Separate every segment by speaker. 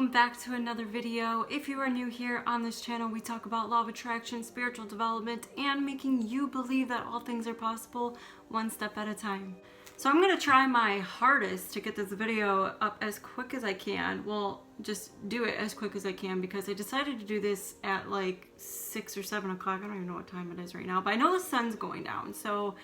Speaker 1: welcome back to another video. If you are new here on this channel, we talk about law of attraction, spiritual development, and making you believe that all things are possible one step at a time. So I'm gonna try my hardest to get this video up as quick as I can. Well, just do it as quick as I can because I decided to do this at like 6 or 7 o'clock. I don't even know what time it is right now, but I know the sun's going down. So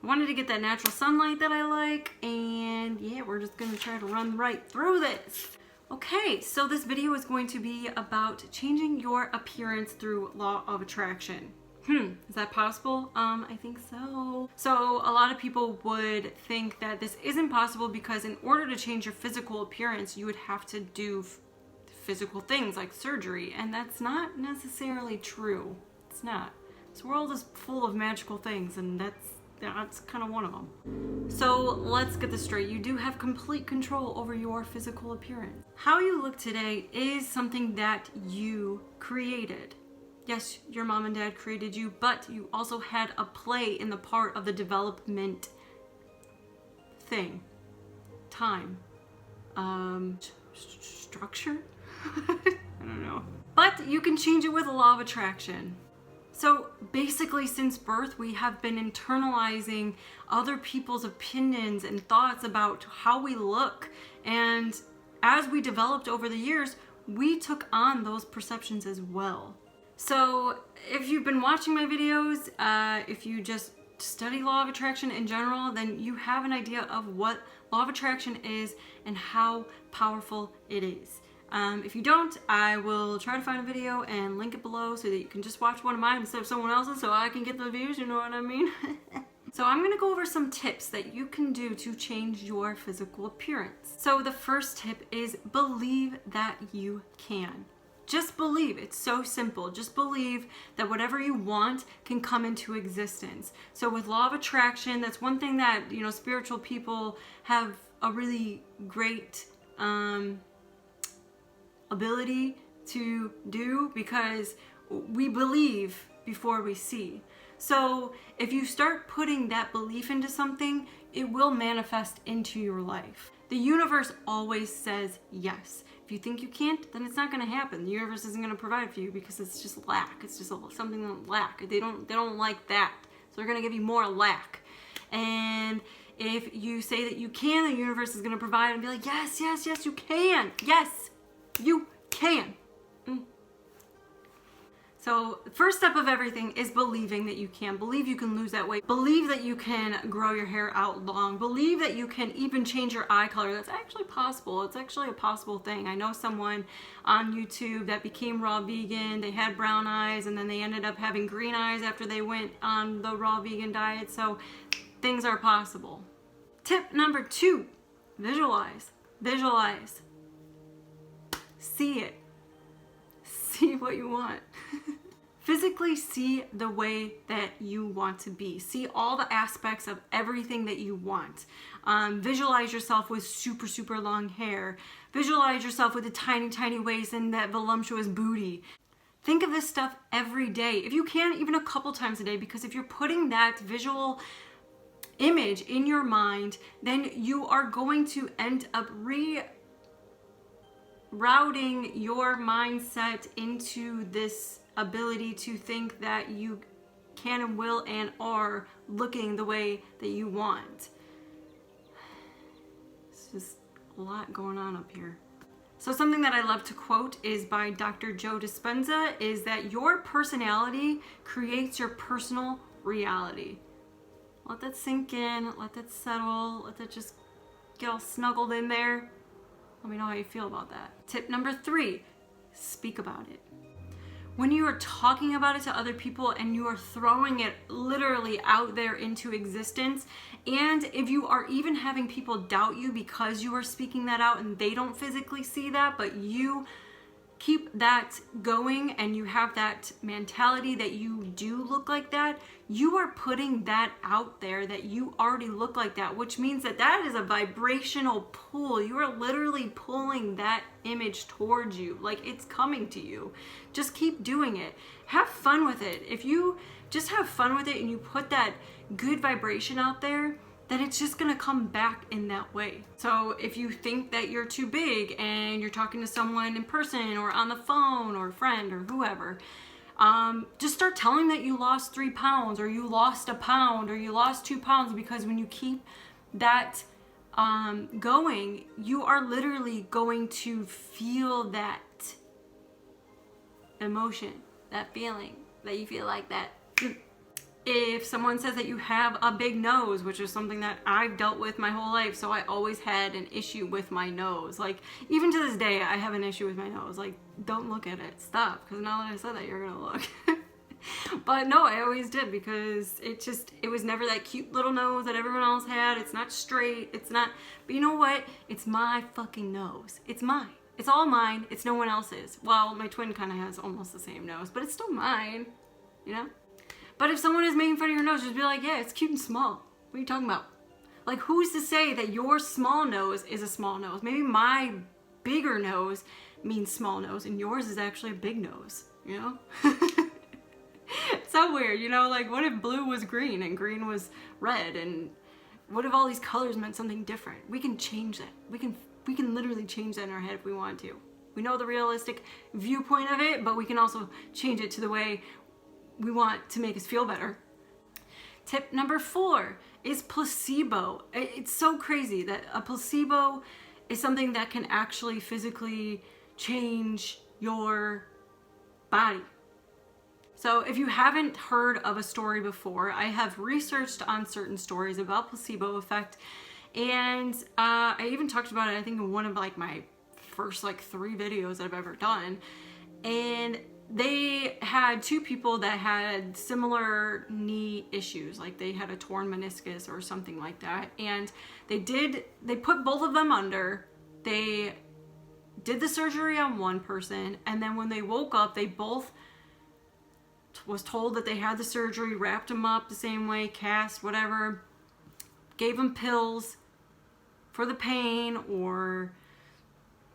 Speaker 1: I wanted to get that natural sunlight that I like, and yeah, we're just gonna try to run right through this. Okay, so this video is going to be about changing your appearance through law of attraction. Is that possible? I think so. So a lot of people would think that this isn't possible because in order to change your physical appearance, you would have to do physical things like surgery, and that's not necessarily true. It's not. This world is full of magical things, and that's kind of one of them. So let's get this straight. You do have complete control over your physical appearance. How you look today is something that you created. Yes, your mom and dad created you, but you also had a play in the part of the development thing. Time. Structure? I don't know. But you can change it with a law of attraction. So basically, since birth, we have been internalizing other people's opinions and thoughts about how we look. And as we developed over the years, we took on those perceptions as well. So if you've been watching my videos, if you just study law of attraction in general, then you have an idea of what law of attraction is and how powerful it is. If you don't, I will try to find a video and link it below so that you can just watch one of mine instead of someone else's so I can get the views, you know what I mean? So I'm going to go over some tips that you can do to change your physical appearance. So the first tip is believe that you can. Just believe. It's so simple. Just believe that whatever you want can come into existence. So with law of attraction, that's one thing that, you know, spiritual people have a really great ability to do because we believe before we see. So if you start putting that belief into something, it will manifest into your life. The universe always says yes. If you think you can't, then it's not going to happen. The universe isn't going to provide for you because it's just lack. It's just something that lack. They don't like that. So they're going to give you more lack. And if you say that you can, the universe is going to provide and be like, yes, yes, yes, you can. Yes, you can. So first step of everything is believing that you can. Believe you can lose that weight. Believe that you can grow your hair out long. Believe that you can even change your eye color. That's actually possible. It's actually a possible thing. I know someone on YouTube that became raw vegan. They had brown eyes and then they ended up having green eyes after they went on the raw vegan diet. So things are possible. Tip number 2, visualize. Visualize. See it. See what you want. Physically see the way that you want to be. See all the aspects of everything that you want. Visualize yourself with super, super long hair. Visualize yourself with a tiny, tiny waist and that voluptuous booty. Think of this stuff every day. If you can, even a couple times a day, because if you're putting that visual image in your mind, then you are going to end up routing your mindset into this ability to think that you can and will and are looking the way that you want. It's just a lot going on up here. So something that I love to quote is by Dr. Joe Dispenza, is that your personality creates your personal reality. Let that sink in, let that settle, let that just get all snuggled in there. Let me know how you feel about that. Tip number 3, speak about it. When you are talking about it to other people and you are throwing it literally out there into existence, and if you are even having people doubt you because you are speaking that out and they don't physically see that, but you keep that going and you have that mentality that you do look like that, you are putting that out there that you already look like that, which means that that is a vibrational pull. You are literally pulling that image towards you, like it's coming to you. Just keep doing it. Have fun with it. If you just have fun with it and you put that good vibration out there, that it's just gonna come back in that way. So if you think that you're too big and you're talking to someone in person or on the phone or a friend or whoever, just start telling that you lost 3 pounds or you lost a pound or you lost 2 pounds, because when you keep that going, you are literally going to feel that emotion, that feeling that you feel like that. If someone says that you have a big nose, which is something that I've dealt with my whole life, so I always had an issue with my nose. Like, even to this day, I have an issue with my nose. Like, don't look at it. Stop. Because now that I said that, you're going to look. But no, I always did, because it was never that cute little nose that everyone else had. It's not straight. It's not. But you know what? It's my fucking nose. It's mine. It's all mine. It's no one else's. Well, my twin kind of has almost the same nose, but it's still mine. You know? But if someone is making fun of your nose, just be like, yeah, it's cute and small. What are you talking about? Like, who's to say that your small nose is a small nose? Maybe my bigger nose means small nose, and yours is actually a big nose, you know? It's so weird, you know? Like, what if blue was green and green was red? And what if all these colors meant something different? We can change that. We can literally change that in our head if we want to. We know the realistic viewpoint of it, but we can also change it to the way we want to make us feel better. Tip number 4 is placebo. It's so crazy that a placebo is something that can actually physically change your body. So if you haven't heard of a story before, I have researched on certain stories about placebo effect, and I even talked about it, I think, in one of like my first like 3 videos that I've ever done. And they had 2 people that had similar knee issues, like they had a torn meniscus or something like that, and they put both of them under. They did the surgery on one person, and then when they woke up, they both was told that they had the surgery, wrapped them up the same way, cast, whatever, gave them pills for the pain or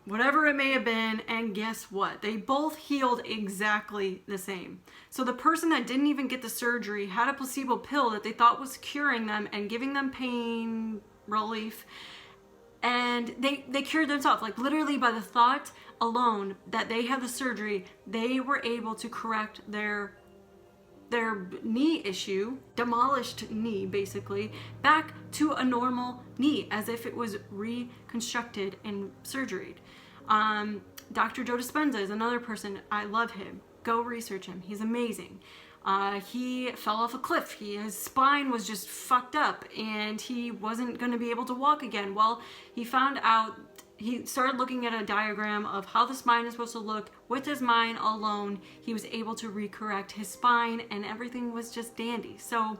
Speaker 1: whatever it may have been, and guess what? They both healed exactly the same. So the person that didn't even get the surgery had a placebo pill that they thought was curing them and giving them pain relief, and they cured themselves. Like, literally by the thought alone that they had the surgery, they were able to correct their knee issue, demolished knee basically, back to a normal knee, as if it was reconstructed and surgeried. Dr. Joe Dispenza is another person. I love him. Go research him. He's amazing. He fell off a cliff. His spine was just fucked up and he wasn't going to be able to walk again. Well, he found out, he started looking at a diagram of how the spine is supposed to look. With his mind alone, he was able to recorrect his spine and everything was just dandy. So,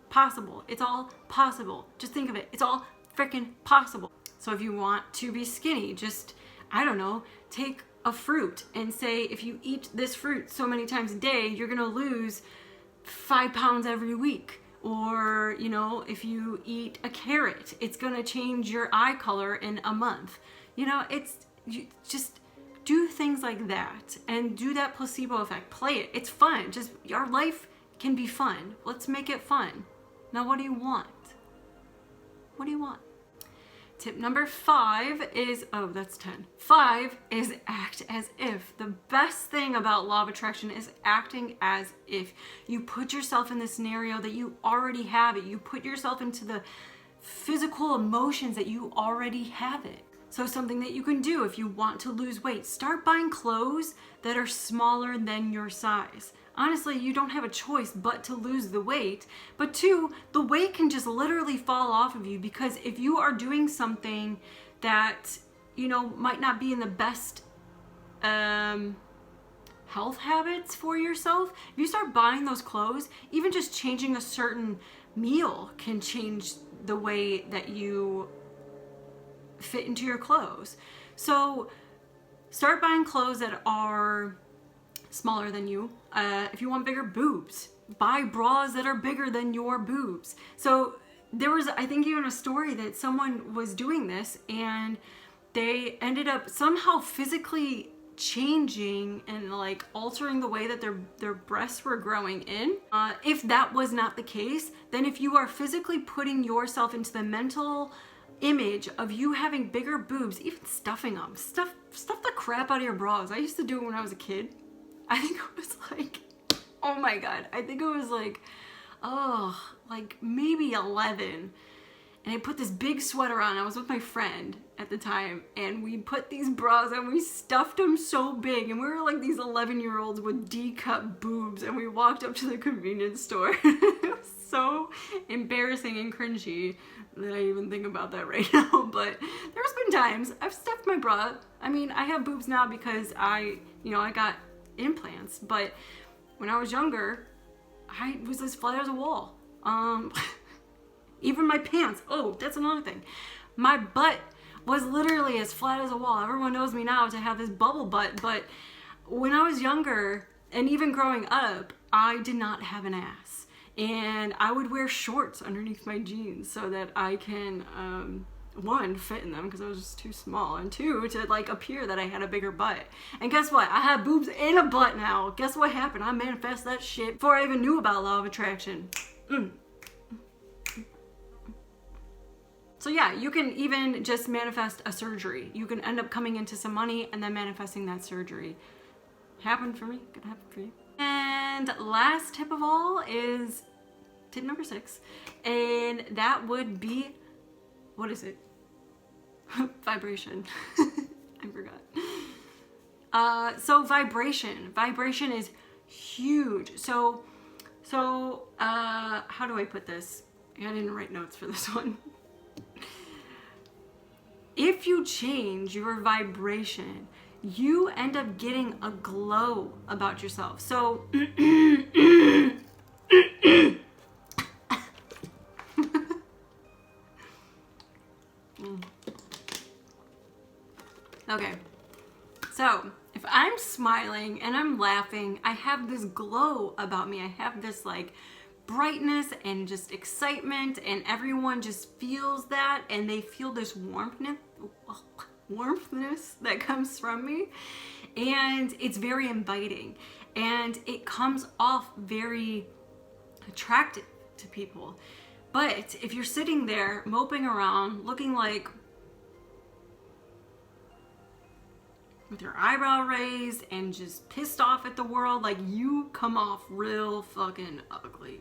Speaker 1: possible. It's all possible. Just think of it. It's all freaking possible. So if you want to be skinny, just, I don't know, take a fruit and say, if you eat this fruit so many times a day, you're gonna lose 5 pounds every week. Or, you know, if you eat a carrot, it's gonna change your eye color in a month. You know, you just do things like that and do that placebo effect. Play it. It's fun. Just, our life can be fun. Let's make it fun. Now, what do you want? What do you want? Tip number 5 is, oh, that's 10. 5 is act as if. The best thing about law of attraction is acting as if. You put yourself in the scenario that you already have it. You put yourself into the physical emotions that you already have it. So something that you can do if you want to lose weight, start buying clothes that are smaller than your size. Honestly, you don't have a choice but to lose the weight. But 2, the weight can just literally fall off of you, because if you are doing something that, you know, might not be in the best health habits for yourself, if you start buying those clothes, even just changing a certain meal can change the way that you fit into your clothes. So start buying clothes that are smaller than you. If you want bigger boobs, buy bras that are bigger than your boobs. So there was, I think, even a story that someone was doing this and they ended up somehow physically changing and like altering the way that their breasts were growing in. If that was not the case, then if you are physically putting yourself into the mental image of you having bigger boobs, even stuffing them, stuff the crap out of your bras. I used to do it when I was a kid. I think it was like, oh my God, I think it was like, oh, like maybe 11. And I put this big sweater on. I was with my friend at the time, and we put these bras and we stuffed them so big, and we were like these 11-year-olds with D-cup boobs, and we walked up to the convenience store. It was so embarrassing and cringy that I even think about that right now. But there's been times I've stuffed my bra. I mean, I have boobs now because I got implants, but when I was younger, I was as flat as a wall. Even my pants. Oh, that's another thing. My butt was literally as flat as a wall. Everyone knows me now to have this bubble butt, but when I was younger and even growing up, I did not have an ass. And I would wear shorts underneath my jeans so that I can, one, fit in them because I was just too small, and two, to like appear that I had a bigger butt. And guess what? I have boobs and a butt now. Guess what happened? I manifested that shit before I even knew about law of attraction. So yeah, you can even just manifest a surgery. You can end up coming into some money and then manifesting that surgery. Happened for me, could happen for you. And last tip of all is tip number 6. And that would be, what is it? Vibration. I forgot. So vibration is huge. So how do I put this? I didn't write notes for this one. If you change your vibration, you end up getting a glow about yourself. So, okay. So, if I'm smiling and I'm laughing, I have this glow about me. I have this like brightness and just excitement, and everyone just feels that, and they feel this warmthness that comes from me, and it's very inviting, and it comes off very attractive to people. But if you're sitting there moping around looking like with your eyebrow raised and just pissed off at the world, like, you come off real fucking ugly.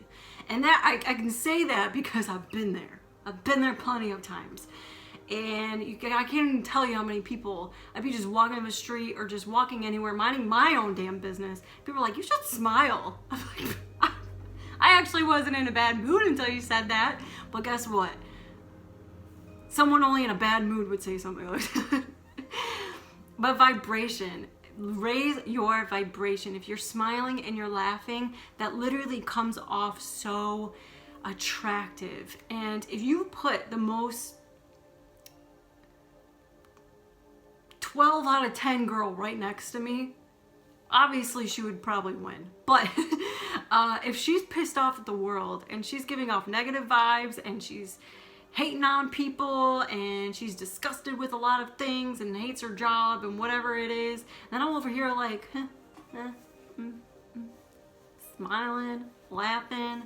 Speaker 1: And that I can say that because I've been there. I've been there plenty of times. And I can't even tell you how many people, I'd be just walking on the street or just walking anywhere, minding my own damn business. People are like, you should smile. I'm like, I actually wasn't in a bad mood until you said that. But guess what? Someone only in a bad mood would say something like that. But vibration, raise your vibration. If you're smiling and you're laughing, that literally comes off so attractive. And if you put the most 12 out of 10 girl right next to me, obviously she would probably win. But if she's pissed off at the world and she's giving off negative vibes and she's hating on people and she's disgusted with a lot of things and hates her job and whatever it is, and I'm over here like smiling, laughing,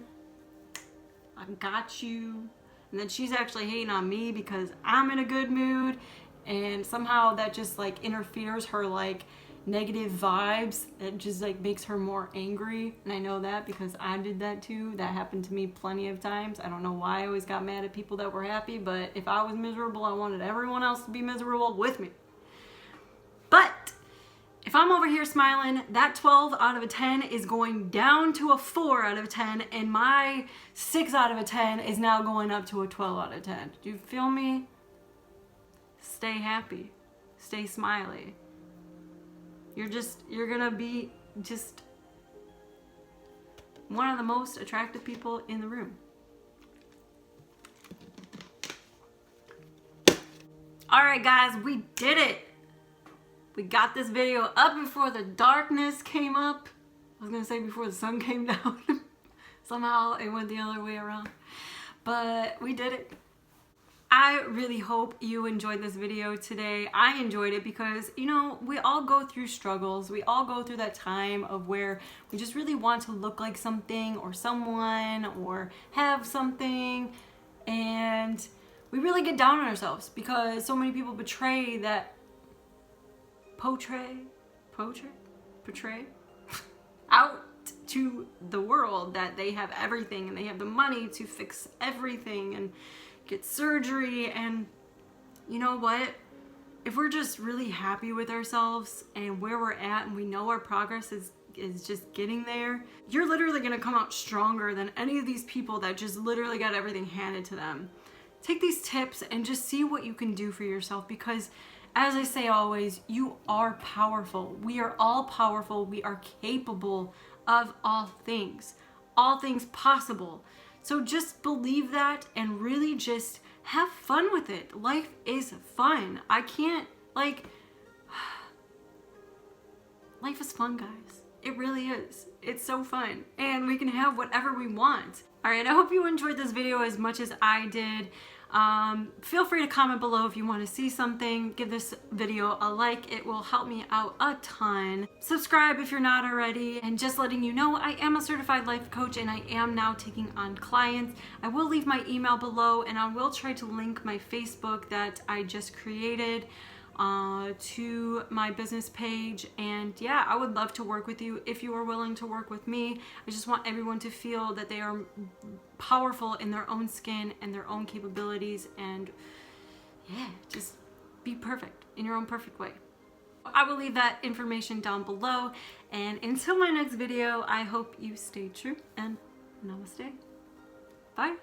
Speaker 1: I got you, and then she's actually hating on me because I'm in a good mood, and somehow that just like interferes her like negative vibes. It just like makes her more angry, and I know that because I did that too. That happened to me plenty of times. I don't know why I always got mad at people that were happy, but if I was miserable, I wanted everyone else to be miserable with me. But if I'm over here smiling, that 12 out of a 10 is going down to a 4 out of a 10, and my 6 out of a 10 is now going up to a 12 out of 10. Do you feel me? Stay happy. Stay smiley. You're gonna be just one of the most attractive people in the room. All right, guys, we did it. We got this video up before the darkness came up. I was gonna say before the sun came down. Somehow it went the other way around. But we did it. I really hope you enjoyed this video today. I enjoyed it because, you know, we all go through struggles. We all go through that time of where we just really want to look like something or someone or have something, and we really get down on ourselves because so many people portray out to the world that they have everything and they have the money to fix everything and get surgery. And you know what? If we're just really happy with ourselves and where we're at, and we know our progress is just getting there, you're literally gonna come out stronger than any of these people that just literally got everything handed to them. Take these tips and just see what you can do for yourself, because as I say always, you are powerful. We are all powerful. We are capable of all things possible. So just believe that and really just have fun with it. Life is fun. Life is fun, guys. It really is. It's so fun. And we can have whatever we want. All right, I hope you enjoyed this video as much as I did. Feel free to comment below if you want to see something. Give this video a like. It will help me out a ton. Subscribe if you're not already. And just letting you know, I am a certified life coach and I am now taking on clients. I will leave my email below, and I will try to link my Facebook that I just created to my business page. And yeah, I would love to work with you if you are willing to work with me. I just want everyone to feel that they are powerful in their own skin and their own capabilities, and yeah, just be perfect in your own perfect way. I will leave that information down below, and until my next video, I hope you stay true, and namaste. Bye.